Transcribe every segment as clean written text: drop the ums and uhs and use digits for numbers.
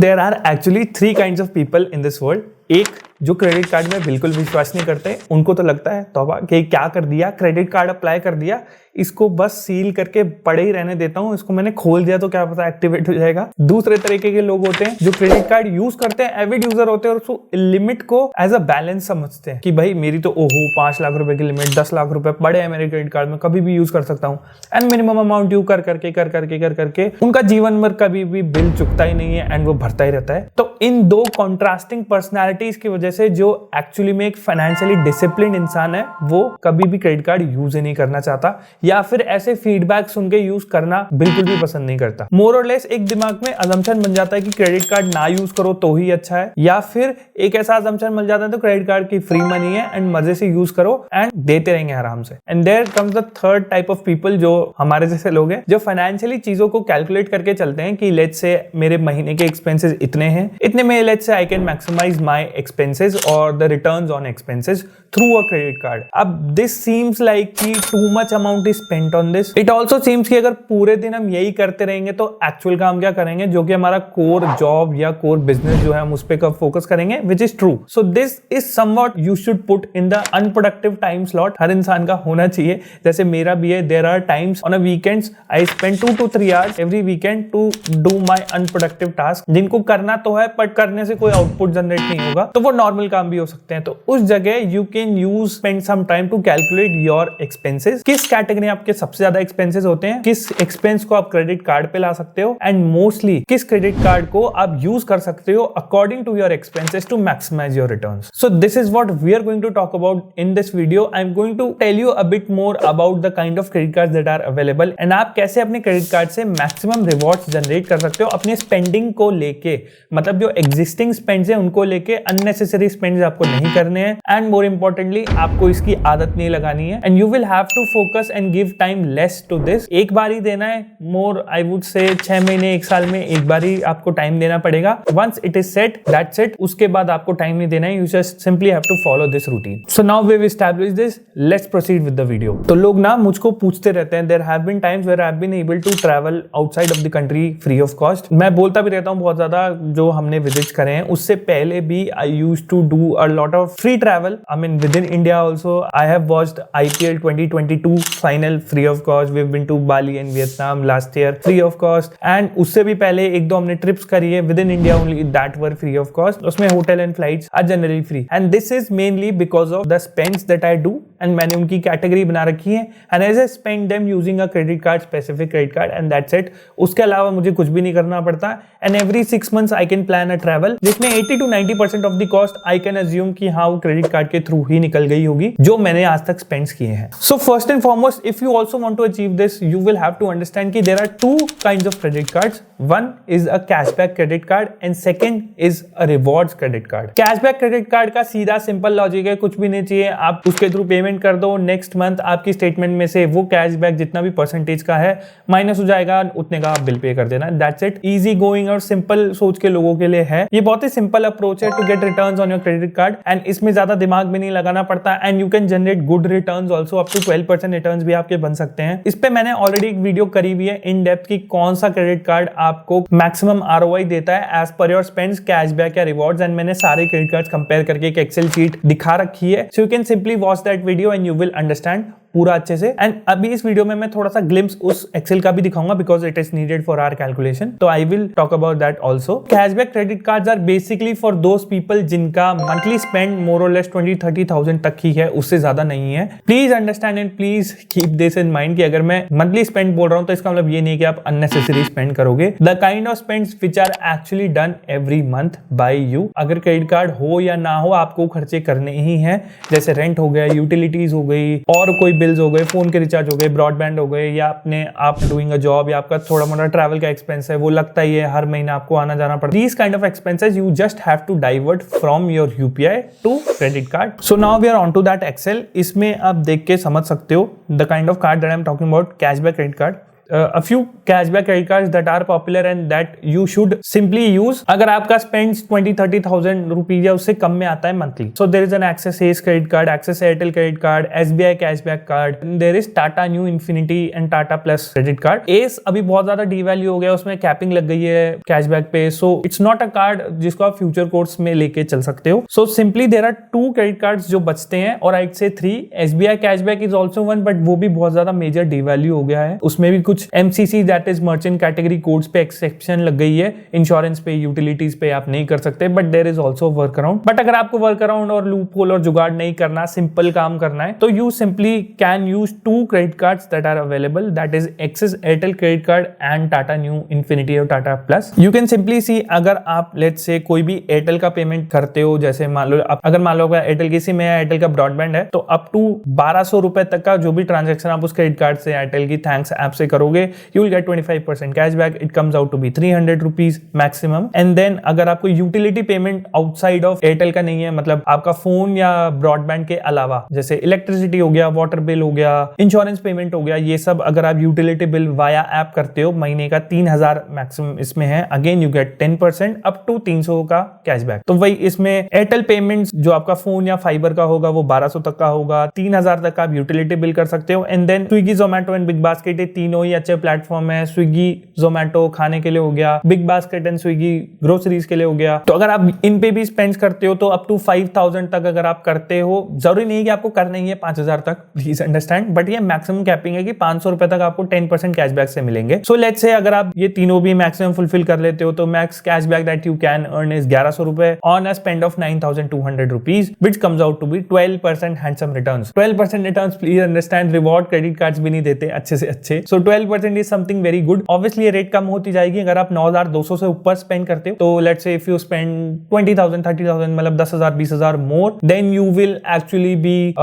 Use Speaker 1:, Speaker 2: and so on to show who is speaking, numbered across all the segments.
Speaker 1: There are actually 3 kinds of people in this world. एक जो credit card में बिल्कुल विश्वास नहीं करते, उनको तो लगता है तौबा कि क्या कर दिया, क्रेडिट कार्ड अप्लाई कर दिया, इसको बस सील करके पड़े ही रहने देता हूं, इसको मैंने खोल दिया तो क्या पता एक्टिवेट हो जाएगा। दूसरे तरीके के लोग होते हैं जो क्रेडिट कार्ड यूज करते हैं, एविड यूजर होते हैं और उसको लिमिट को एज अ बैलेंस समझते हैं कि भाई मेरी तो ओहो 5 लाख रुपए की लिमिट, 10 लाख रुपए पड़े हैं मेरे क्रेडिट कार्ड में, कभी भी यूज कर सकता हूँ। एंड मिनिमम अमाउंट ड्यू कर करके उनका जीवन भर कभी भी बिल चुकता ही नहीं है एंड वो भरता ही रहता है। तो इन 2 कॉन्ट्रास्टिंग पर्सनैलिटीज की वजह से जो एक्चुअली में एक फाइनेंशियली डिसिप्लिन इंसान है वो कभी भी क्रेडिट कार्ड यूज ही नहीं करना चाहता, या फिर ऐसे फीडबैक सुन के यूज करना बिल्कुल भी पसंद नहीं करता। मोर और लेस एक दिमाग में अजम्पशन बन जाता है कि क्रेडिट कार्ड ना यूज करो तो ही अच्छा है, या फिर एक ऐसा अजम्पशन बन जाता है तो क्रेडिट कार्ड की फ्री मनी है एंड मजे से यूज करो एंड देते रहेंगे आराम से। And there comes the third type of people, जो हमारे जैसे लोग हैं जो फाइनेंशियली चीजों को कैलकुलेट करके चलते हैं कि लेट्स से मेरे महीने के एक्सपेंसेस इतने हैं, इतने में let's say I can maximise my expenses और the returns on expenses through a credit card. अब दिस सीम्स लाइक कि too much amount is spent on this. It also seems कि अगर पूरे दिन हम यही करते रहेंगे तो एक्चुअल काम क्या करेंगे, जो कि हमारा कोर जॉब या कोर बिजनेस जो है हम उस पे कब फोकस करेंगे, which is true. So this is somewhat you should put in the unproductive time slot. हर इंसान का होना चाहिए, जैसे मेरा भी है। There are times on a weekends I spend 2 to 3 hours every weekend to do my unproductive task, जिनको करना तो है बट करने से कोई आउटपुट जनरेट नहीं होगा, तो वो नॉर्मल काम भी हो सकते हैं। तो उस जगह you can use spend some time to calculate your expenses. किस कैटेगरी आपके सबसे ज्यादा एक्सपेंसेस होते हैं, किस एक्सपेंस को आप क्रेडिट कार्ड पे ला सकते हो, एंड मोस्टली किस क्रेडिट कार्ड को आप यूज कर सकते हो according to your expenses to maximise your returns. So this is what we are going to talk about in this video. I am going to tell you a bit more about the kind of credit cards that are available and आप कैसे अपने credit card से maximum rewards generate कर सकते हो अपने spending को लेके। मतलब जो एग्जिस्टिंग स्पेंड्स है उनको लेके अननेसेसरी स्पेंड्स आपको नहीं करने हैं, एंड मोर इंपॉर्टेंटली आपको इसकी आदत नहीं लगानी है, and you will have to focus and give time less to this. एक बार ही देना है, मोर आई वुड से 6 महीने 1 साल में एक बार ही आपको टाइम देना पड़ेगा। Once it is set that's it, उसके बाद आपको टाइम नहीं देना है। You just simply have to follow this routine. So now we have established this, let's proceed with the video. तो लोग ना मुझको पूछते रहते हैं, there have been times where I have been able to travel outside of the country free of cost. मैं बोलता भी रहता हूँ बहुत ज्यादा, जो हमने विजिट्स करे हैं उससे पहले भी I used to do a lot of free travel. I mean within India also I have watched IPL 2022 final free of cost. We have been to Bali and Vietnam last year free of cost, and उससे भी पहले 1-2 हमने trips करी है within India only, that were free of cost. उसमें hotel and flights are generally free, and this is mainly because of the spends that I do, and मैंने उनकी category बना रखी है, and as I spend them using a credit card, specific credit card, and that's it. उसके अलावा मुझे कुछ भी नहीं करना पड़ता, and every 6 months I can plan a travel जिसमें 80 to 90% of the cost I can assume कि हाँ वो क्रेडिट कार्ड के थ्रू ही निकल गई होगी जो मैंने आज तक स्पेंड्स किए हैं। So first and foremost, if you also want to achieve this, you will have to understand कि there are 2 kinds of credit cards. One is a cashback credit card and second is a rewards credit card. Cashback credit card का सीधा simple logic है, कुछ भी नहीं चाहिए, आप उसके थ्रू पेमेंट कर दो, नेक्स्ट मंथ आपकी स्टेटमेंट में से वो कैशबैक जितना भी परसेंटेज का है माइनस हो जाएगा, उतने का आप बिल पे कर देना, दैट्स इट। इजी गोइंग और सिंपल सोच के लोगों के लिए है, ये बहुत ही सिंपल अप्रोच है to get returns on your credit card, and इसमें ज्यादा दिमाग भी नहीं लगाना पड़ता, and you can generate good returns also, up to 12% returns भी आपके बन सकते हैं। इस पे मैंने ऑलरेडी एक वीडियो करी हुई है इन डेप्थ की कौन सा क्रेडिट कार्ड आपको मैक्सिमम ROI देता है as per your spends, cashback या रिवॉर्ड्स, एंड मैंने सारे क्रेडिट कार्ड्स कंपेयर करके एक एक्सेल शीट दिखा रखी है। सो you can simply watch that video and you will understand पूरा अच्छे से। एंड अभी इस वीडियो में मैं थोड़ा सा ग्लिम्स उस एक्सेल का भी दिखाऊंगा because it is needed for our calculation, तो I will talk about that also. Cashback credit cards are basically for those people जिनका मंथली स्पेंड मोर और लेस 20-30,000 तक ही है, उससे ज्यादा नहीं है। Please understand and please keep this in mind कि अगर मैं मंथली स्पेंड बोल रहा हूं तो इसका मतलब ये नहीं कि आप अननेसेसरी स्पेंड करोगे। The kind of spends which are actually done every month by you. अगर क्रेडिट कार्ड हो या ना हो आपको खर्चे करने ही हैं, जैसे रेंट हो गया, यूटिलिटीज हो गई, और कोई बिल्स हो गए, फोन के रिचार्ज हो गए, ब्रॉडबैंड हो गए, या अपने आप डूइंग अ जॉब, या आपका थोड़ा मोटा ट्रैवल का एक्सपेंस है, वो लगता ही है, हर महीने आपको आना जाना पड़ता है। These kind of expenses you just have to divert from your UPI to credit card. So now we are on to that excel. इसमें आप देख के समझ सकते हो the kind of card that I am talking about, cashback credit card. a few cashback credit cards that are popular and that you should simply use अगर आपका spends 20-30,000 rupees या उससे कम में आता है monthly. So there is an Axis Ace credit card, Axis Airtel credit card, SBI cashback card, there is Tata New Infinity and Tata Plus credit card. Ace अभी बहुत ज्यादा devalue हो गया, उसमें capping लग गई है cashback पे, so it's not a card जिसको आप future course में लेके चल सकते हो. So simply there are 2 credit cards जो बचते हैं और I'd say 3. SBI cashback is also one, but वो भी बहुत ज्यादा मेजर devalue हो गया है. उसमें भी कुछ MCC that is merchant category codes पे exception लग गई है. इंश्योरेंस पे, यूटिलिटीज पे आप नहीं कर सकते, but there is also work around. But अगर आपको वर्क अराउंड और लूप होल और जुगाड़ नहीं करना, सिंपल काम करना है, तो you simply can use 2 credit cards that are available, that is Axis Airtel credit card and Tata Neu Infinity और Tata plus. You can simply see, अगर आप लेट्स से कोई भी एयरटेल का पेमेंट करते हो, जैसे मान लो अगर मान लो एयरटेल की सिम है, एयरटेल का ब्रॉडबैंड है, तो अप टू 1200 रुपए तक का जो भी ट्रांजेक्शन आप उस क्रेडिट कार्ड से एयरटेल की थैंक्स ऐप से करोगे, you will get 25% cashback. It comes out to be 300 rupees maximum. And then अगर आपको utility payment outside of Airtel का नहीं है, मतलब आपका फोन या ब्रॉडबैंड के अलावा, जैसे इलेक्ट्रिसिटी हो गया, वाटर बिल हो गया, इंश्योरेंस पेमेंट हो गया, ये सब अगर आप यूटिलिटी बिल वाया ऐप करते हो, महीने का 3000 मैक्सिमम इसमें है, again you get 10% up to 300 का कैशबैक. तो वही इसमें एयरटेल पेमेंट जो आपका फोन या फाइबर का होगा वो 1200 तक का होगा, 3000 तक आप यूटिलिटी बिल कर सकते हो. And then Swiggy, Zomato and Big Basket, ये तीनों ही अच्छे प्लेटफॉर्म है. स्विगी, जोमेटो खाने के लिए हो गया, big basket and Swiggy groceries के लिए हो गया. तो अगर आप इन पे भी स्पेंड करते हो तो अप टू 5000 तक अगर आप करते हो, जरूरी नहीं है कि आपको करना ही है 5000 तक, प्लीज अंडरस्टैंड, बट ये मैक्सिमम कैपिंग है कि 500 रुपए तक आपको 10% कैशबैक से मिलेंगे. सो लेट्स से अगर आप ये तीनों भी मैक्सिमम फुलफिल कर लेते हो, तो max cashback that you can earn is 1100 रुपए on a spend of 9200 rupees, which comes out to be 12% handsome returns. 12% returns, please understand, reward credit cards भी नहीं देते अच्छे से अच्छे. So 12% is something very good. Obviously ये rate कम होती जाएगी अगर आप 9200 से ऊपर स्पेंड करते हो. तो let's say if you spend 20,000 30,000, मतलब 10,000 20,000 more, then you will actually be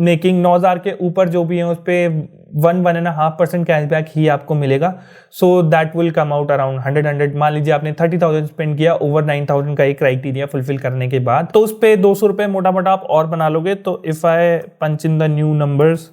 Speaker 1: making 9,000 के ऊपर जो भी है उस पे 1.5% कैशबैक ही आपको मिलेगा. So that will come out around 100. मान लीजिए आपने 30,000 स्पेंड किया ओवर 9,000 का एक क्राइटेरिया फुलफिल करने के बाद, तो उस पे 200 रुपए मोटा मोटा आप और बना लोगे. तो if I punch in the new numbers,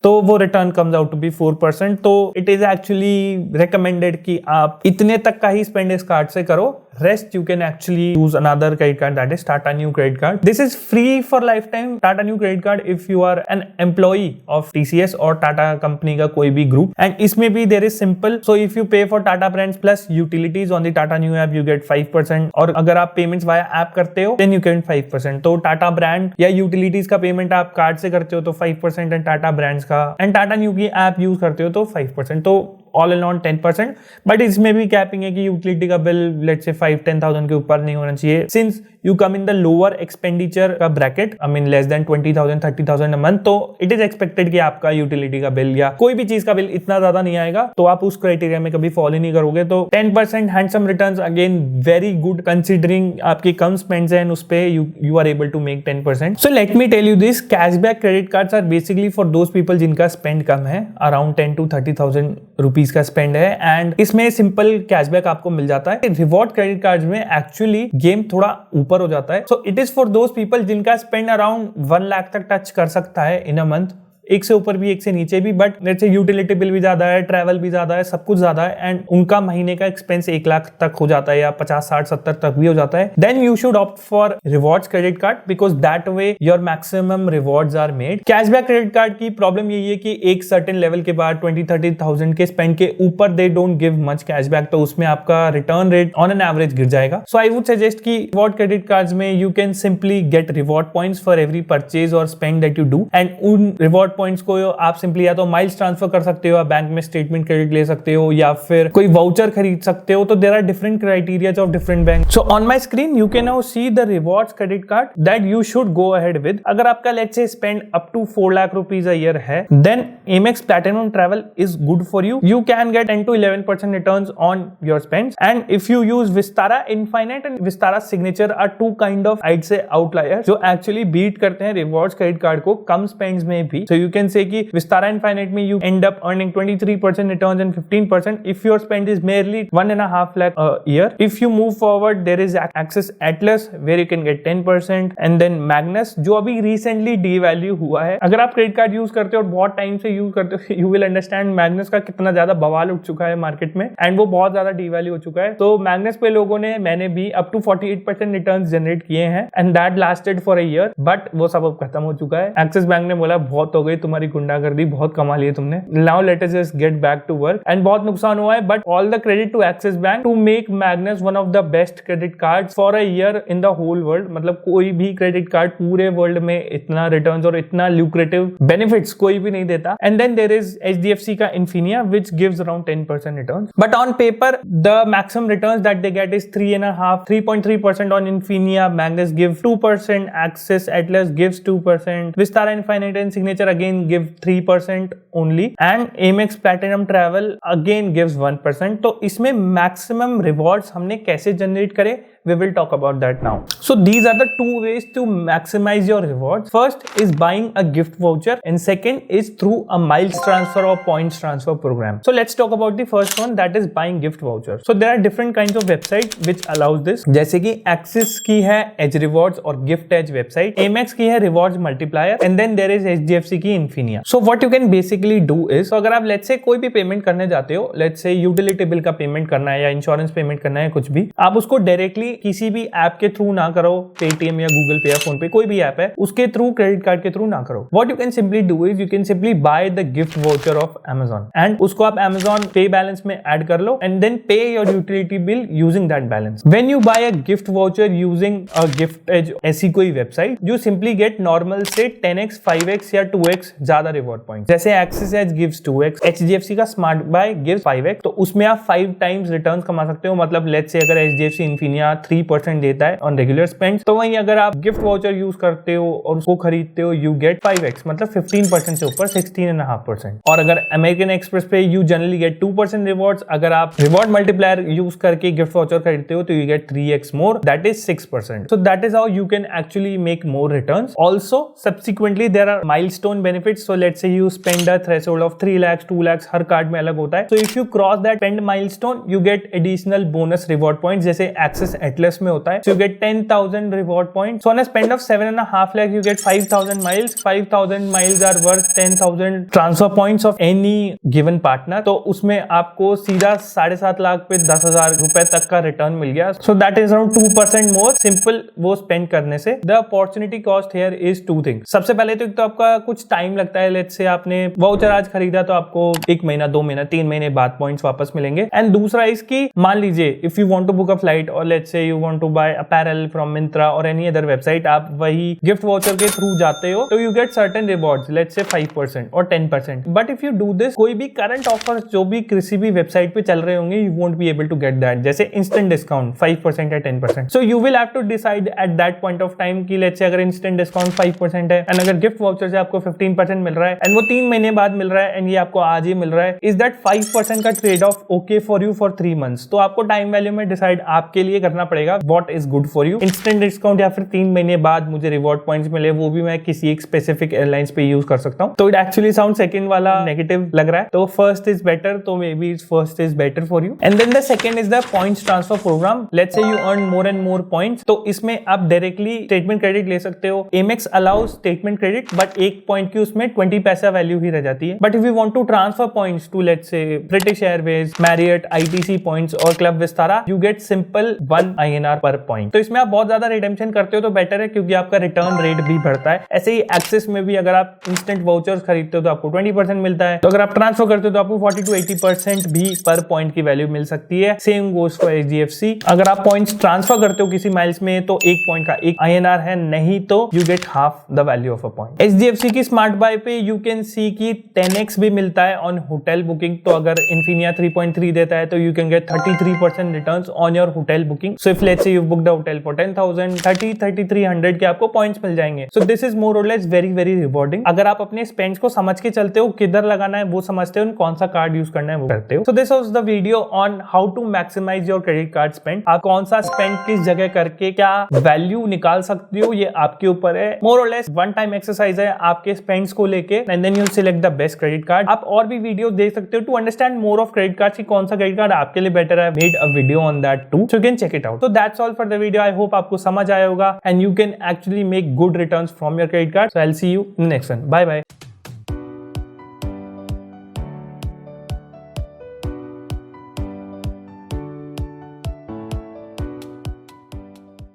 Speaker 1: तो वो return comes out to be 4%. तो इट इज एक्चुअली रिकमेंडेड कि आप इतने तक का ही स्पेंड इस कार्ड से करो. Rest you can actually use another credit card, that is Tata New credit card. This is free for lifetime. Tata New credit card if you are an employee of TCS और Tata company का कोई भी group. And इसमें भी there is simple. So if you pay for Tata brands plus utilities on the Tata New app, you get 5%. और अगर आप payments via app करते हो, then you get 5%. तो Tata brand या utilities का payment आप कार्ड से करते हो तो 5%, and Tata brands का and Tata New की app यूज करते हो तो 5%. तो ऑल इन ऑन 10%. बट इसमें भी कैपिंग है कि यूटिलिटी का बिल लेट्स से 5-10,000 के ऊपर नहीं होना चाहिए. Since you come in the lower expenditure का ब्रैकेट, I mean less than 20,000 30,000 a month, तो इट इज एक्सपेक्टेड कि आपका यूटिलिटी का बिल या कोई भी चीज का बिल इतना ज्यादा नहीं आएगा. तो आप उस क्राइटेरिया में कभी फॉलो नहीं करोगे. तो 10% handsome returns, again very good considering आपकी कम स्पेंड्स हैं उस पे you are able to make 10%. So let me tell you this, cashback credit cards are basically for those people जिनका स्पेंड कम है, अराउंड 10 to 30,000 रुपीज का स्पेंड है, एंड इसमें सिंपल कैशबैक आपको मिल जाता है. रिवॉर्ड क्रेडिट कार्ड में एक्चुअली गेम थोड़ा ऊपर हो जाता है. So it is for those people जिनका स्पेंड अराउंड 1 लाख तक टच कर सकता है इन अ मंथ. एक से ऊपर भी, एक से नीचे भी, but let's say utility bill भी ज्यादा है, ट्रैवल भी ज्यादा है, सब कुछ ज्यादा है, एंड उनका महीने का एक्सपेंस 1 लाख तक हो जाता है या 50 60 70 तक भी हो जाता है. Then you should opt for rewards credit card because that way your maximum rewards are made. Cashback credit card की प्रॉब्लम यही है कि एक सर्टेन लेवल के बाद 20-30,000 के स्पेंड के ऊपर they don't give much cashback, तो उसमें आपका return rate on an average गिर जाएगा. सो आई वुड सजेस्ट कि रिवॉर्ड क्रेडिट कार्ड्स में you can simply get reward points for every purchase और spend that you do, and उन reward points को आप सिंपली या तो माइल्स ट्रांसफर कर सकते हो, बैंक में स्टेटमेंट क्रेडिट ले सकते हो, या फिर कोई वाउचर खरीद सकते हो. तो there are different criterias of different bank. So on my screen you can now see the rewards credit card that you should go ahead with. अगर आपका let's say spend up to 4 lakh rupees a year है, then Amex Platinum Travel is good for you. You can get 10 to 11% returns on your spends. And if you use Vistara Infinite and Vistara Signature are two kind of I'd say outliers जो actually beat करते हैं rewards credit card को कम spends में भी. So you can say कि Vistara Infinite में you end up earning 23% returns and 15% if your spend is merely 1.5 lakh a year. If you move forward, there is Axis Atlas where you can get 10% and then Magnus जो अभी recently devalue हुआ है. अगर आप credit card use करते हो और बहुत टाइम से यूज करते हो, you will understand Magnus का कितना ज्यादा बवाल उठ चुका है मार्केट में एंड वो बहुत ज्यादा devalue हो चुका है. तो Magnus पे लोगों ने, मैंने भी up to 48% रिटर्न्स जनरेट किए हैं and that lasted for a year, but वो सब अब खत्म हो चुका है. एक्सिस बैंक ने बोला बहुत हो गई तुम्हारी गुंडागर्दी, बहुत कमा लिए तुमने, now let us just get back to work. And बहुत नुकसान हुआ है, but all the credit to Axis Bank to make Magnus one of the best credit card for a year in the whole world. मतलब कोई भी क्रेडिट कार्ड पूरे world में इतना रिटर्न्स और इतना ल्यूक्रेटिव बेनिफिट्स कोई भी नहीं देता. And then there is HDFC का Infinia which gives around 10% returns, but on paper the maximum returns that they get is 3.3% on Infinia. Magnus give 2%, Axis Atlas gives 2%, Vistara Infinite and Signature again give 3% only, and Amex Platinum Travel again gives 1%. तो इसमें maximum rewards हमने कैसे generate करे, we will talk about that now. So these are the two ways to maximize your rewards. First is buying a gift voucher and second is through a miles transfer or points transfer program. So let's talk about the first one, that is buying gift voucher. So there are different kinds of websites which allows this. जैसे कि Axis की है Edge Rewards और Gift Edge website, Amex की है Rewards Multiplier and then there is HDFC की Infinia. So what you can basically do is, so अगर आप let's say कोई भी पेमेंट करने जाते हो, let's say यूटिलिटी बिल का पेमेंट करना है या इंश्योरेंस पेमेंट करना है, कुछ भी, आप उसको डायरेक्टली किसी भी ऐप के थ्रू ना करो, पेटीएम या गूगल पे या फोन पे, कोई भी ऐप है उसके थ्रू, क्रेडिट कार्ड के थ्रू ना करो. What you can simply do is you can simply buy the gift voucher of Amazon and उसको आप Amazon पे बैलेंस में ऐड कर लो and then pay your utility bill using that balance. When you buy a gift voucher using a gift edge, ऐसी कोई website, you simply get normal से 10x 5x या 2x ज्यादा reward point. जैसे Axis Edge gives 2x, HDFC का smart bye gives 5x, तो उसमें आप 5 टाइम्स रिटर्न कमा सकते हो. मतलब लेट्स से अगर HDFC Infinia 3% देता है ऑन रेगुलर स्पेंड, तो वहीं अगर आप गिफ्ट वाउचर यूज करते हो और उसको खरीदते हो, यू गेट 5x, मतलब 15% से ऊपर 16.5%. और अगर अमेरिकन एक्सप्रेस पे यू जनरली गेट 2% रिवॉर्ड्स, अगर आप रिवॉर्ड मल्टीप्लायर यूज करके गिफ्ट वाउचर खरीदते हो तो you get 3x more, that is 6%. So that is how you can actually make more returns. Also subsequently there are milestone benefits. So let's say you spend a threshold of 3 lakhs 2 lakhs, हर card में अलग होता है. So if you cross that spend milestone you get additional bonus reward point, जैसे axis Atlas में होता है. So you get 10,000 reward points. So on a spend of 7.5 lakh, you get 5,000 miles. 5,000 miles are worth 10,000 transfer points of any given partner. तो उसमें आपको सीधा 7.5 लाख पे 10,000 रुपए तक का रिटर्न मिल गया. So that is around 2% more. Simple वो स्पेंड करने से. The opportunity cost here is 2 things. सबसे पहले तो आपका कुछ टाइम लगता है. लेट्स से आपने वाउचर आज खरीदा तो आपको 1 महीना 2 महीना 3 महीने बाद पॉइंट्स वापस मिलेंगे. एंड दूसरा इसकी, मान लीजिए if you want to book a flight और let's say you want to buy apparel from Myntra or any other website, आप वही गिफ्ट वाउचर के थ्रू जाते हो तो you get certain rewards, let's say 5% or 10%. But if you do this, कोई भी current offers जो भी किसी भी वेबसाइट पे चल रहे होंगे, you won't be able to get that. जैसे instant discount 5% या 10%. So you will have to decide at that point of time कि let's say अगर instant discount 5% है and अगर गिफ्ट वाउचर से आपको 15% मिल रहा है and वो 3 महीने बाद मिल रहा है and ये आपको आज ही मिल रहा है, is that 5% का trade off okay for you for 3 months? तो आपको टाइम वैल्यू में डिसाइड आपके लिए करना पड़ेगा what is good for you. Instant discount या फिर 3 महीने बाद मुझे रिवॉर्ड पॉइंट्स मिले, वो भी मैं किसी एक स्पेसिफिक एयरलाइंस पे यूज कर सकता हूं. तो इट एक्चुअली साउंड सेकंड वाला नेगेटिव लग रहा है, तो फर्स्ट इज बेटर, तो maybe first is better for you. And then the second is the points transfer program. Let's say you earn more and more points, तो इसमें आप directly statement credit ले सकते हो. Amex allows statement credit, but एक point की उसमें 20 पैसा वैल्यू ही रह जाती है. But if you want to transfer points to let's say British Airways, Marriott, ITC points और club Vistara, you get simple 1 INR पर पॉइंट. तो इसमें आप बहुत ज्यादा रिडेम्पशन करते हो तो बेटर है, क्योंकि आपका रिटर्न रेट भी बढ़ता है. ऐसे ही एक्सिस में भी अगर आप इंस्टेंट वाउचर्स खरीदते हो तो आपको 20% मिलता है, तो अगर आप ट्रांसफर करते हो तो आपको 40 to 80% भी पर पॉइंट की वैल्यू मिल सकती है. Same goes for HDFC. अगर आप पॉइंट्स ट्रांसफर करते हो किसी माइल्स में तो 1 पॉइंट का 1 INR है, नहीं तो you gate half the value of a point. HDFC की स्मार्ट बाय पे यू कैन सी की 10x भी मिलता है ऑन होटल बुकिंग. तो अगर Infinia 3.3 देता है तो you can get 33% returns on your hotel booking. So if let's say you booked a hotel for 10,000, 3300 के आपको पॉइंट्स मिल जाएंगे. सो दिस इज मोर और लेस वेरी वेरी रिवॉर्डिंग. अगर आप अपने स्पेंड्स को समझ के चलते हो, किधर लगाना है वो समझते हो, कौन सा कार्ड यूज करना है वो करते हो. So this was the video on how to maximise your credit card spend. आप कौन सा स्पेंड किस जगह करके क्या वैल्यू निकाल सकते हो, ये आपके ऊपर है. मोर और लेस वन टाइम एक्सरसाइज है. आपके स्पेंड्स को लेके and then you select the best credit card. आप और भी वीडियो देख सकते हो to understand more of credit card की कौन सा क्रेडिट कार्ड आपके लिए बेटर है। Made a video on that too, so you can check it out. तो that's all for the video. I hope आपको समझ आया होगा and you can actually make good returns from your credit card. So I will see you in next one. Bye bye.